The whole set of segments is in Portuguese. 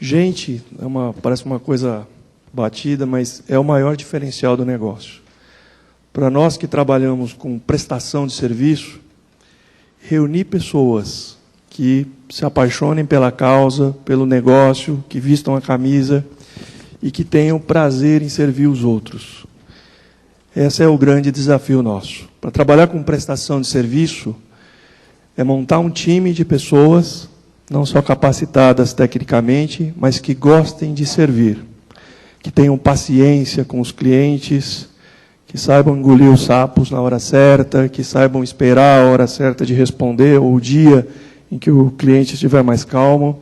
Gente, parece uma coisa batida, mas é o maior diferencial do negócio. Para nós que trabalhamos com prestação de serviço, reunir pessoas que se apaixonem pela causa, pelo negócio, que vistam a camisa e que tenham prazer em servir os outros. Esse é o grande desafio nosso. Para trabalhar com prestação de serviço, é montar um time de pessoas, não só capacitadas tecnicamente, mas que gostem de servir, que tenham paciência com os clientes, que saibam engolir os sapos na hora certa, que saibam esperar a hora certa de responder, ou o dia em que o cliente estiver mais calmo,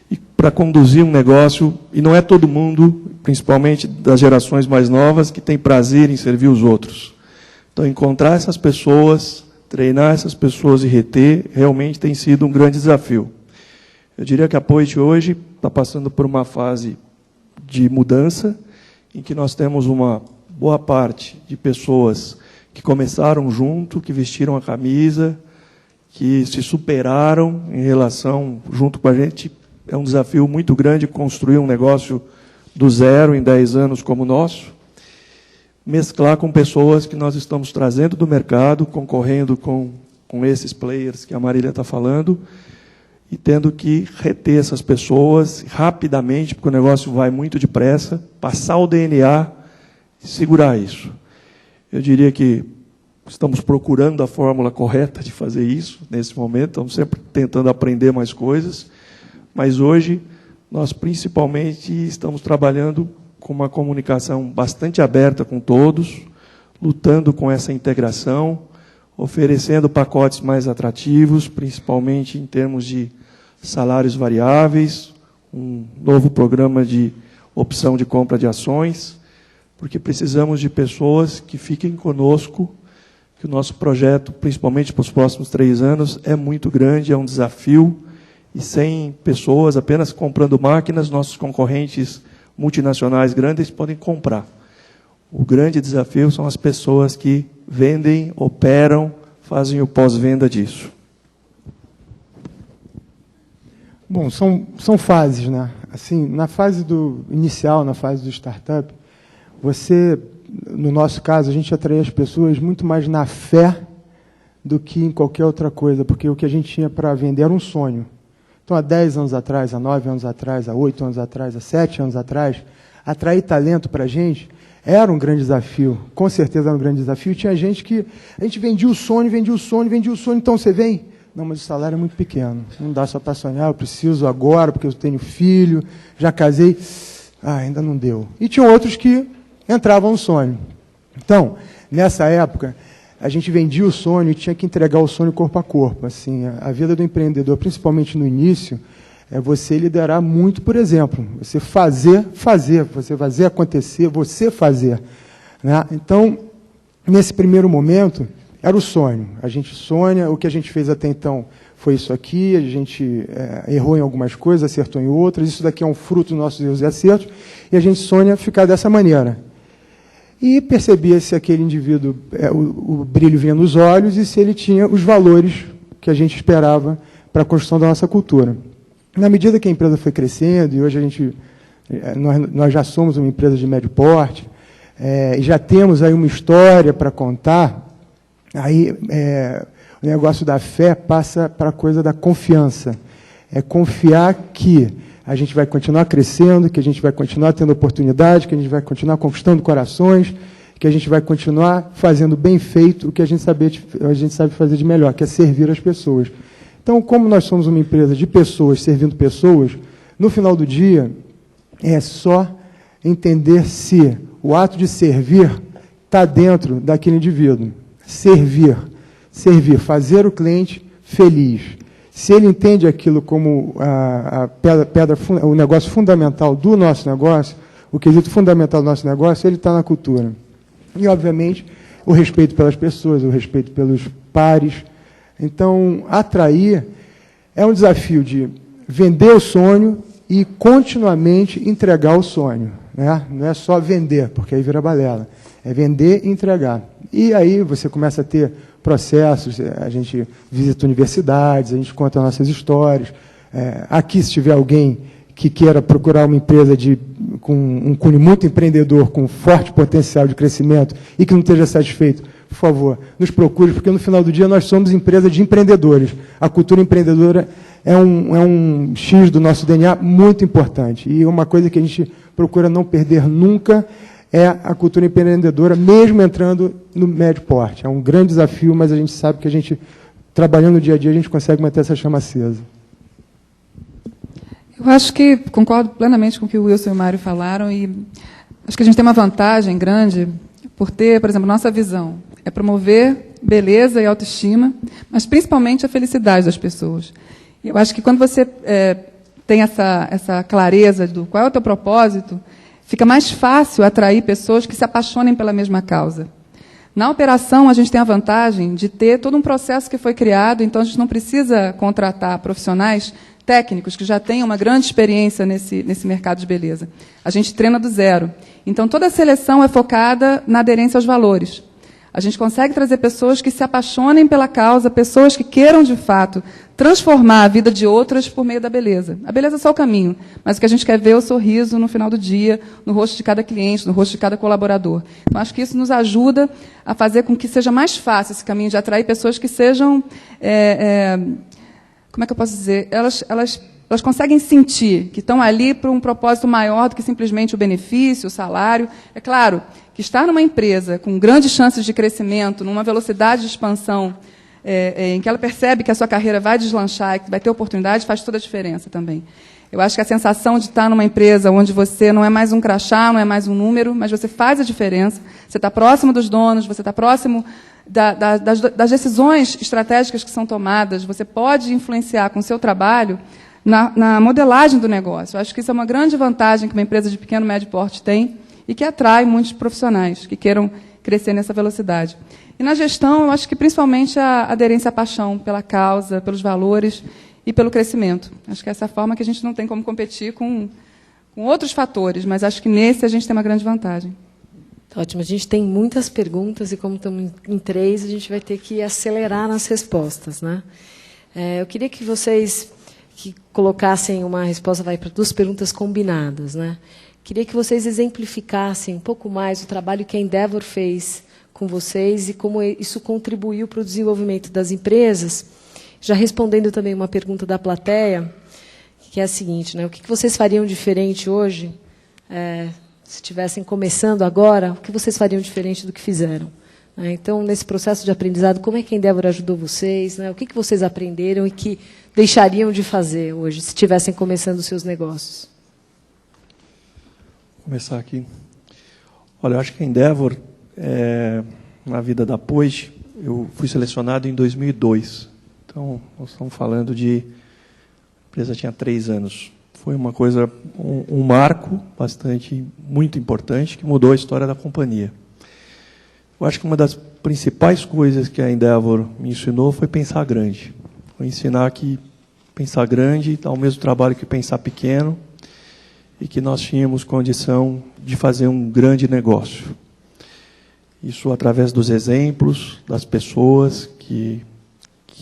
e para conduzir um negócio, e não é todo mundo, principalmente das gerações mais novas, que tem prazer em servir os outros. Então, encontrar essas pessoas, treinar essas pessoas e reter, realmente tem sido um grande desafio. Eu diria que a Poit hoje está passando por uma fase de mudança, em que nós temos uma boa parte de pessoas que começaram junto, que vestiram a camisa, que se superaram em relação, junto com a gente. É um desafio muito grande construir um negócio do zero em 10 anos como o nosso, mesclar com pessoas que nós estamos trazendo do mercado, concorrendo com esses players que a Marília está falando, e tendo que reter essas pessoas rapidamente, porque o negócio vai muito depressa, passar o DNA e segurar isso. Eu diria que estamos procurando a fórmula correta de fazer isso, nesse momento, estamos sempre tentando aprender mais coisas, mas hoje nós principalmente estamos trabalhando com uma comunicação bastante aberta com todos, lutando com essa integração, oferecendo pacotes mais atrativos, principalmente em termos de salários variáveis, um novo programa de opção de compra de ações, porque precisamos de pessoas que fiquem conosco, que o nosso projeto, principalmente para os próximos 3 anos, é muito grande, é um desafio, e sem pessoas apenas comprando máquinas, nossos concorrentes multinacionais grandes podem comprar. O grande desafio são as pessoas que vendem, operam, fazem o pós-venda disso. Bom, são fases, né? Assim, na fase inicial, na fase do startup, no nosso caso, a gente atraía as pessoas muito mais na fé do que em qualquer outra coisa, porque o que a gente tinha para vender era um sonho. Então, há 10 anos atrás, há 9 anos atrás, há 8 anos atrás, há 7 anos atrás, atrair talento para a gente era um grande desafio. Com certeza era um grande desafio. Tinha gente que... A gente vendia o sonho, então você vem? Não, mas o salário é muito pequeno. Não dá só para sonhar, eu preciso agora, porque eu tenho filho, já casei. Ainda não deu. E tinha outros que entravam no sonho. Então, nessa época, a gente vendia o sonho e tinha que entregar o sonho corpo a corpo. Assim, a vida do empreendedor, principalmente no início, é você liderar muito por exemplo. Você fazer, você fazer acontecer, você fazer. Né? Então, nesse primeiro momento, era o sonho. A gente sonha, o que a gente fez até então foi isso aqui, a gente errou em algumas coisas, acertou em outras, isso daqui é um fruto dos nossos erros e acertos, e a gente sonha ficar dessa maneira. E percebia se aquele indivíduo, o brilho vinha nos olhos e se ele tinha os valores que a gente esperava para a construção da nossa cultura. Na medida que a empresa foi crescendo, e hoje nós já somos uma empresa de médio porte, e já temos aí uma história para contar, aí o negócio da fé passa para a coisa da confiança. É confiar que a gente vai continuar crescendo, que a gente vai continuar tendo oportunidade, que a gente vai continuar conquistando corações, que a gente vai continuar fazendo bem feito o que a gente sabe fazer de melhor, que é servir as pessoas. Então, como nós somos uma empresa de pessoas, servindo pessoas, no final do dia, é só entender se o ato de servir está dentro daquele indivíduo. Servir, fazer o cliente feliz. Se ele entende aquilo como o negócio fundamental do nosso negócio, o quesito fundamental do nosso negócio, ele está na cultura. E, obviamente, o respeito pelas pessoas, o respeito pelos pares. Então, atrair é um desafio de vender o sonho e continuamente entregar o sonho. Né? Não é só vender, porque aí vira balela. É vender e entregar. E aí você começa a ter processos, a gente visita universidades, a gente conta nossas histórias. Aqui, se tiver alguém que queira procurar uma empresa com um cunho muito empreendedor, com forte potencial de crescimento e que não esteja satisfeito, por favor, nos procure, porque no final do dia nós somos empresa de empreendedores. A cultura empreendedora é um X do nosso DNA muito importante. E uma coisa que a gente procura não perder nunca é a cultura empreendedora, mesmo entrando no médio porte. É um grande desafio, mas a gente sabe que a gente, trabalhando no dia a dia, a gente consegue manter essa chama acesa. Eu acho que concordo plenamente com o que o Wilson e o Mário falaram, e acho que a gente tem uma vantagem grande por ter, por exemplo, nossa visão é promover beleza e autoestima, mas principalmente a felicidade das pessoas. E eu acho que quando você tem essa clareza do qual é o teu propósito, fica mais fácil atrair pessoas que se apaixonem pela mesma causa. Na operação, a gente tem a vantagem de ter todo um processo que foi criado, então a gente não precisa contratar profissionais técnicos que já têm uma grande experiência nesse mercado de beleza. A gente treina do zero. Então, toda a seleção é focada na aderência aos valores. A gente consegue trazer pessoas que se apaixonem pela causa, pessoas que queiram, de fato, transformar a vida de outras por meio da beleza. A beleza é só o caminho, mas o que a gente quer ver é o sorriso no final do dia, no rosto de cada cliente, no rosto de cada colaborador. Então, acho que isso nos ajuda a fazer com que seja mais fácil esse caminho de atrair pessoas que sejam... como é que eu posso dizer? Elas conseguem sentir que estão ali para um propósito maior do que simplesmente o benefício, o salário. É claro que estar numa empresa com grandes chances de crescimento, numa velocidade de expansão, em que ela percebe que a sua carreira vai deslanchar e que vai ter oportunidade, faz toda a diferença também. Eu acho que a sensação de estar numa empresa onde você não é mais um crachá, não é mais um número, mas você faz a diferença, você está próximo dos donos, você está próximo das decisões estratégicas que são tomadas, você pode influenciar com o seu trabalho na modelagem do negócio. Eu acho que isso é uma grande vantagem que uma empresa de pequeno e médio porte tem e que atrai muitos profissionais que queiram crescer nessa velocidade. E na gestão, eu acho que principalmente a aderência à paixão pela causa, pelos valores e pelo crescimento. Acho que essa é a forma que a gente não tem como competir com outros fatores, mas acho que nesse a gente tem uma grande vantagem. Ótimo, a gente tem muitas perguntas e, como estamos em 3, a gente vai ter que acelerar nas respostas, né? Eu queria que vocês colocassem uma resposta para 2 perguntas combinadas, né? Queria que vocês exemplificassem um pouco mais o trabalho que a Endeavor fez com vocês e como isso contribuiu para o desenvolvimento das empresas. Já respondendo também uma pergunta da plateia, que é a seguinte, né? O que vocês fariam diferente hoje, se estivessem começando agora, o que vocês fariam diferente do que fizeram? Então, nesse processo de aprendizado, como é que a Endeavor ajudou vocês? Né? O que vocês aprenderam e que deixariam de fazer hoje, se estivessem começando os seus negócios? Vou começar aqui. Olha, eu acho que a Endeavor, na vida da Poit, eu fui selecionado em 2002. Então, nós estamos falando de... A empresa tinha 3 anos. Foi uma coisa, um marco muito importante, que mudou a história da companhia. Eu acho que uma das principais coisas que a Endeavor me ensinou foi pensar grande. Foi ensinar que pensar grande dá o mesmo trabalho que pensar pequeno e que nós tínhamos condição de fazer um grande negócio. Isso através dos exemplos, das pessoas que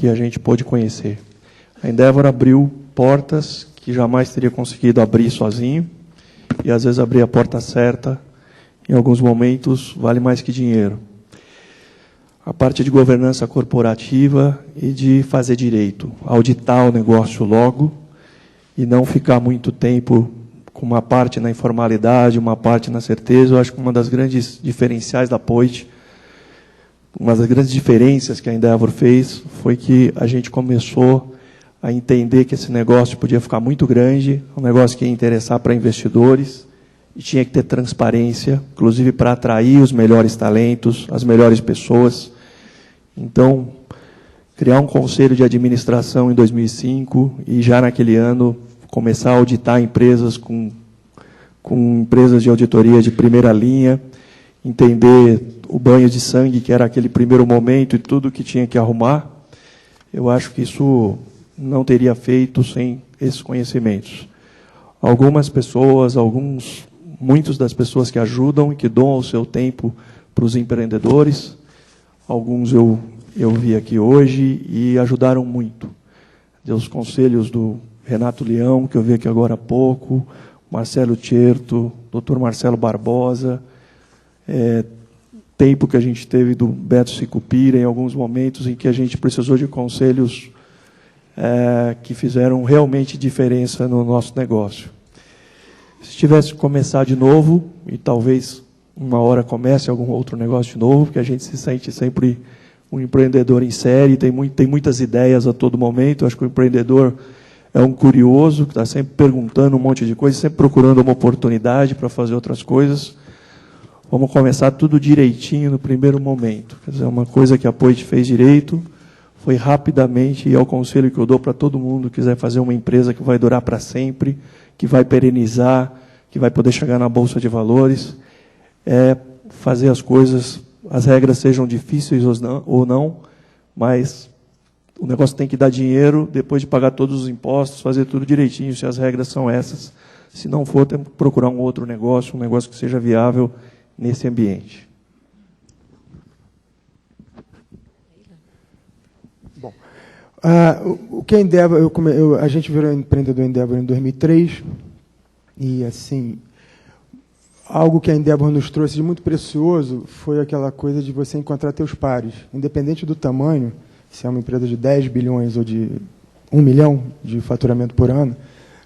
a gente pôde conhecer. A Endeavor abriu portas que jamais teria conseguido abrir sozinho, e às vezes abrir a porta certa, em alguns momentos, vale mais que dinheiro. A parte de governança corporativa e de fazer direito, auditar o negócio logo e não ficar muito tempo com uma parte na informalidade, uma parte na certeza. Eu acho que uma das grandes diferenciais da Poit, uma das grandes diferenças que a Endeavor fez, foi que a gente começou a entender que esse negócio podia ficar muito grande, um negócio que ia interessar para investidores, e tinha que ter transparência, inclusive para atrair os melhores talentos, as melhores pessoas. Então, criar um conselho de administração em 2005 e já naquele ano começar a auditar empresas com empresas de auditoria de primeira linha, entender o banho de sangue, que era aquele primeiro momento, e tudo que tinha que arrumar. Eu acho que isso não teria feito sem esses conhecimentos. Algumas pessoas, muitas das pessoas que ajudam e que doam o seu tempo para os empreendedores, alguns eu vi aqui hoje e ajudaram muito. Deu os conselhos do Renato Leão, que eu vi aqui agora há pouco, Marcelo Tcherto, Dr. Marcelo Barbosa, tempo que a gente teve do Beto Sicupira, em alguns momentos em que a gente precisou de conselhos que fizeram realmente diferença no nosso negócio. Se tivesse que começar de novo, e talvez uma hora comece algum outro negócio de novo, porque a gente se sente sempre um empreendedor em série, tem muitas ideias a todo momento. Eu acho que o empreendedor é um curioso, que está sempre perguntando um monte de coisa, sempre procurando uma oportunidade para fazer outras coisas. Vamos começar tudo direitinho no primeiro momento. Quer dizer, uma coisa que a Poit fez direito foi rapidamente, e é o conselho que eu dou para todo mundo que quiser fazer uma empresa que vai durar para sempre, que vai perenizar, que vai poder chegar na Bolsa de Valores, é fazer as coisas, as regras sejam difíceis ou não, mas o negócio tem que dar dinheiro, depois de pagar todos os impostos, fazer tudo direitinho, se as regras são essas. Se não for, tem que procurar um outro negócio, um negócio que seja viável nesse ambiente. Bom, o que a Endeavor, a gente virou empreendedor Endeavor em 2003, e assim, algo que a Endeavor nos trouxe de muito precioso foi aquela coisa de você encontrar teus pares, independente do tamanho, se é uma empresa de 10 bilhões ou de 1 milhão de faturamento por ano,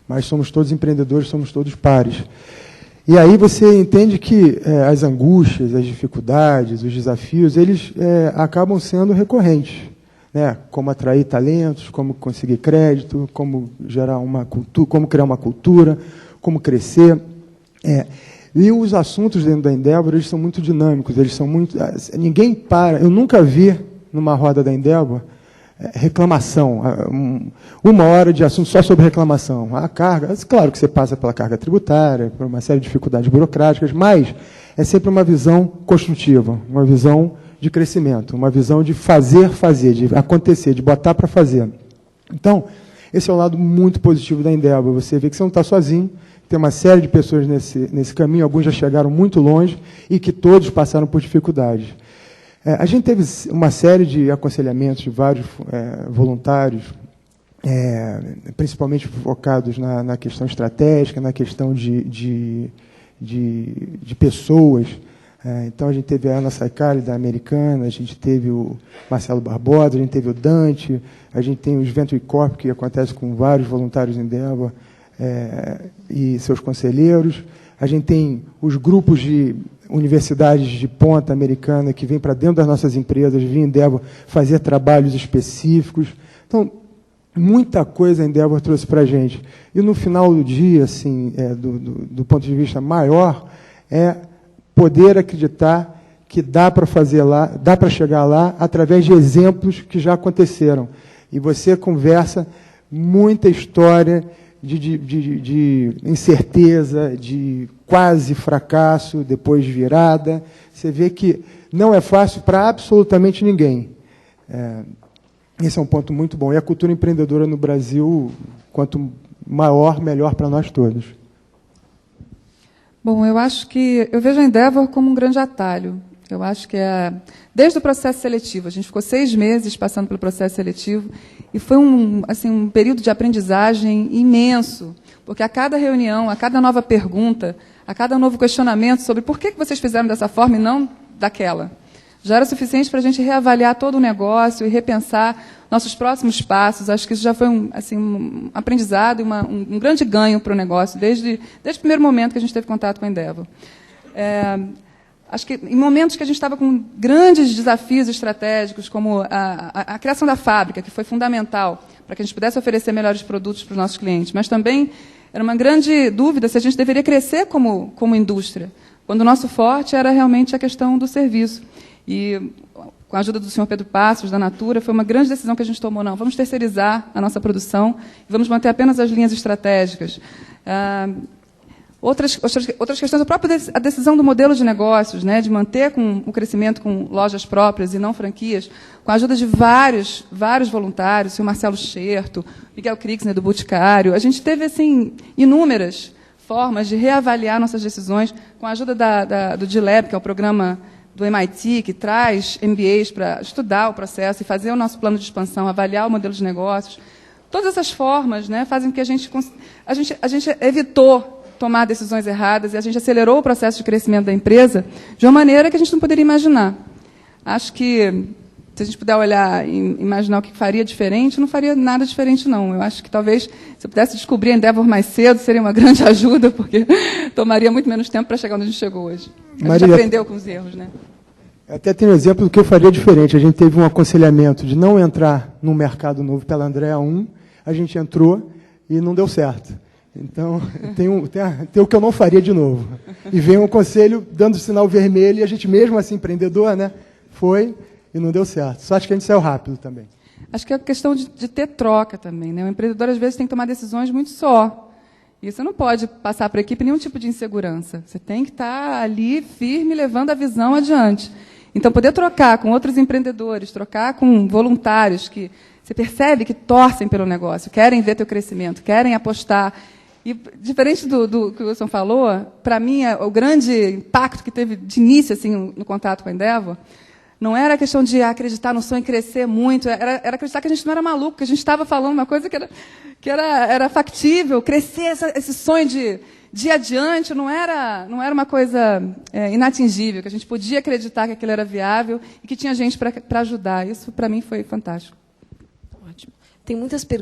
mas somos todos empreendedores, somos todos pares. E aí você entende que as angústias, as dificuldades, os desafios, eles acabam sendo recorrentes, né? Como atrair talentos, como conseguir crédito, como gerar uma cultura, como criar uma cultura, como crescer. E os assuntos dentro da Endeavor, eles são muito dinâmicos, eles são muito... Ninguém para... Eu nunca vi numa roda da Endeavor reclamação, 1 hora de assunto só sobre reclamação. A carga, claro que você passa pela carga tributária, por uma série de dificuldades burocráticas, mas é sempre uma visão construtiva, uma visão de crescimento, uma visão de fazer, de acontecer, de botar para fazer. Então, esse é o lado muito positivo da Endeavor. Você vê que você não está sozinho, tem uma série de pessoas nesse caminho, alguns já chegaram muito longe e que todos passaram por dificuldades. A gente teve uma série de aconselhamentos de vários voluntários, principalmente focados na questão estratégica, na questão de pessoas. Então, a gente teve a Ana Saicali, da Americana, a gente teve o Marcelo Barbosa, a gente teve o Dante, a gente tem o Venture Corp, que acontece com vários voluntários em Endeavor e seus conselheiros. A gente tem os grupos de universidades de ponta americana que vêm para dentro das nossas empresas, vêm em Endeavor fazer trabalhos específicos. Então, muita coisa a Endeavor trouxe para a gente. E, no final do dia, assim, do ponto de vista maior, é poder acreditar que dá para fazer lá, dá para chegar lá através de exemplos que já aconteceram. E você conversa muita história de incerteza, de quase fracasso, depois virada. Você vê que não é fácil para absolutamente ninguém. Esse é um ponto muito bom. E a cultura empreendedora no Brasil, quanto maior, melhor para nós todos. Bom, eu vejo a Endeavor como um grande atalho. Eu acho que desde o processo seletivo, a gente ficou 6 meses passando pelo processo seletivo, e foi um período de aprendizagem imenso, porque a cada reunião, a cada nova pergunta, a cada novo questionamento sobre por que vocês fizeram dessa forma e não daquela, já era suficiente para a gente reavaliar todo o negócio e repensar nossos próximos passos. Acho que isso já foi um aprendizado e um grande ganho para o negócio, desde o primeiro momento que a gente teve contato com a Endeavor. Acho que em momentos que a gente estava com grandes desafios estratégicos, como a criação da fábrica, que foi fundamental para que a gente pudesse oferecer melhores produtos para os nossos clientes, mas também era uma grande dúvida se a gente deveria crescer como indústria, quando o nosso forte era realmente a questão do serviço. E, com a ajuda do senhor Pedro Passos, da Natura, foi uma grande decisão que a gente tomou. Não, vamos terceirizar a nossa produção e vamos manter apenas as linhas estratégicas. Outras questões, a decisão do modelo de negócios, né, de manter o crescimento com lojas próprias e não franquias, com a ajuda de vários voluntários, o senhor Marcelo Tcherto, Miguel Krixner, do Boticário. A gente teve inúmeras formas de reavaliar nossas decisões, com a ajuda do DILAB, que é o programa do MIT, que traz MBAs para estudar o processo e fazer o nosso plano de expansão, avaliar o modelo de negócios, todas essas formas, né, fazem com que a gente evitou tomar decisões erradas e a gente acelerou o processo de crescimento da empresa de uma maneira que a gente não poderia imaginar. Acho que, se a gente puder olhar e imaginar o que faria diferente, não faria nada diferente, não. Eu acho que talvez, se eu pudesse descobrir a Endeavor mais cedo, seria uma grande ajuda, porque tomaria muito menos tempo para chegar onde a gente chegou hoje. A gente aprendeu com os erros, né? Até tem um exemplo do que eu faria diferente. A gente teve um aconselhamento de não entrar num mercado novo pela Andréa 1, a gente entrou e não deu certo. Então, tem o que eu não faria de novo. E vem um conselho dando sinal vermelho, e a gente mesmo assim, empreendedor, né, foi e não deu certo. Só acho que a gente saiu rápido também. Acho que é questão de ter troca também, né? O empreendedor, às vezes, tem que tomar decisões muito só. E você não pode passar para a equipe nenhum tipo de insegurança. Você tem que estar ali, firme, levando a visão adiante. Então, poder trocar com outros empreendedores, trocar com voluntários que você percebe que torcem pelo negócio, querem ver teu crescimento, querem apostar. E, diferente do que o Wilson falou, para mim, o grande impacto que teve de início assim, no contato com a Endeavor não era a questão de acreditar no sonho e crescer muito, era acreditar que a gente não era maluco, que a gente estava falando uma coisa que era factível, crescer esse sonho de ir adiante não era uma coisa inatingível, que a gente podia acreditar que aquilo era viável e que tinha gente para ajudar. Isso, para mim, foi fantástico. Ótimo. Tem muitas perguntas.